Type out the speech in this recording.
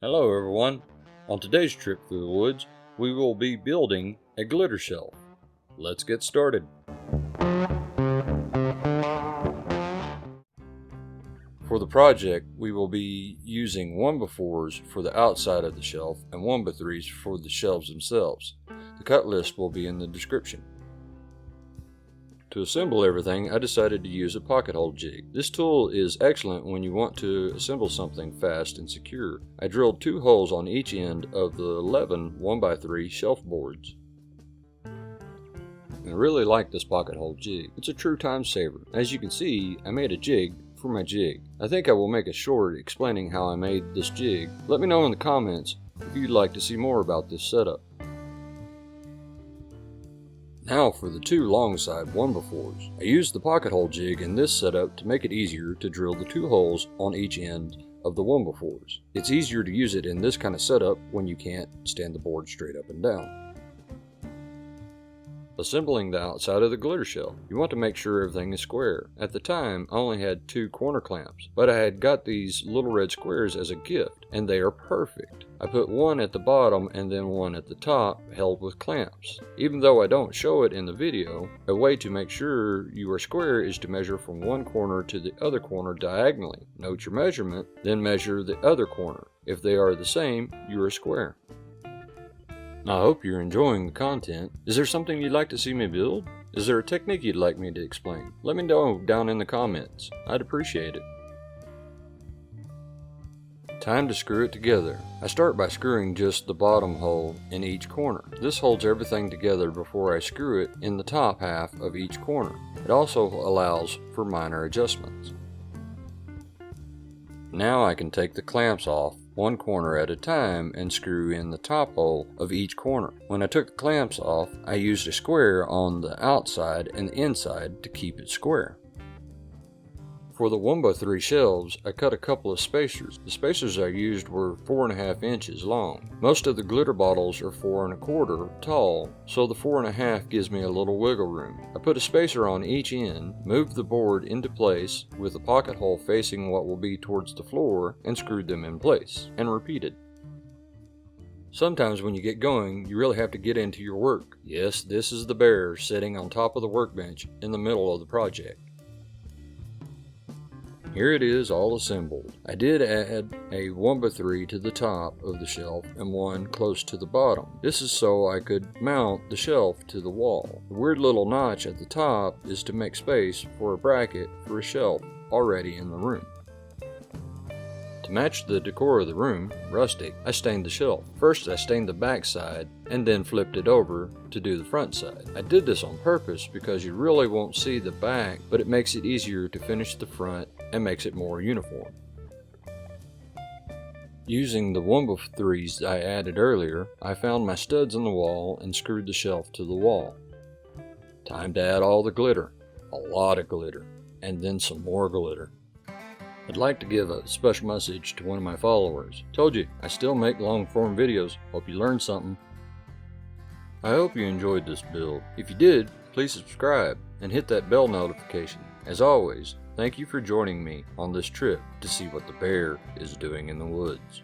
Hello everyone. On today's trip through the woods, we will be building a glitter shelf. Let's get started. For the project, we will be using 1x4s for the outside of the shelf and 1x3s for the shelves themselves. The cut list will be in the description. To assemble everything, I decided to use a pocket hole jig. This tool is excellent when you want to assemble something fast and secure. I drilled 2 holes on each end of the 11 1x3 shelf boards. I really like this pocket hole jig. It's a true time saver. As you can see, I made a jig for my jig. I think I will make a short explaining how I made this jig. Let me know in the comments if you'd like to see more about this setup. Now for the 2 long side 1x4s. I used the pocket hole jig in this setup to make it easier to drill the 2 holes on each end of the 1x4s. It's easier to use it in this kind of setup when you can't stand the board straight up and down. Assembling the outside of the glitter shelf. You want to make sure everything is square. At the time, I only had 2 corner clamps, but I had got these little red squares as a gift, and they are perfect. I put one at the bottom and then one at the top held with clamps. Even though I don't show it in the video, a way to make sure you are square is to measure from one corner to the other corner diagonally. Note your measurement, then measure the other corner. If they are the same, you are square. I hope you're enjoying the content. Is there something you'd like to see me build? Is there a technique you'd like me to explain? Let me know down in the comments. I'd appreciate it. Time to screw it together. I start by screwing just the bottom hole in each corner. This holds everything together before I screw it in the top half of each corner. It also allows for minor adjustments. Now I can take the clamps off one corner at a time and screw in the top hole of each corner. When I took the clamps off, I used a square on the outside and the inside to keep it square. For the 1x3 shelves, I cut a couple of spacers. The spacers I used were 4.5 inches long. Most of the glitter bottles are 4.25 tall, so the 4.5 gives me a little wiggle room. I put a spacer on each end, moved the board into place with the pocket hole facing what will be towards the floor, and screwed them in place, and repeated. Sometimes when you get going, you really have to get into your work. Yes, this is the bear sitting on top of the workbench in the middle of the project. Here it is all assembled. I did add a 1x3 to the top of the shelf and one close to the bottom. This is so I could mount the shelf to the wall. The weird little notch at the top is to make space for a bracket for a shelf already in the room. To match the decor of the room, rustic, I stained the shelf. First I stained the back side and then flipped it over to do the front side. I did this on purpose because you really won't see the back, but it makes it easier to finish the front and makes it more uniform. Using the 1x3s I added earlier, I found my studs on the wall and screwed the shelf to the wall. Time to add all the glitter. A lot of glitter. And then some more glitter. I'd like to give a special message to one of my followers. Told you, I still make long form videos. Hope you learned something. I hope you enjoyed this build. If you did, please subscribe and hit that bell notification. As always, thank you for joining me on this trip to see what the bear is doing in the woods.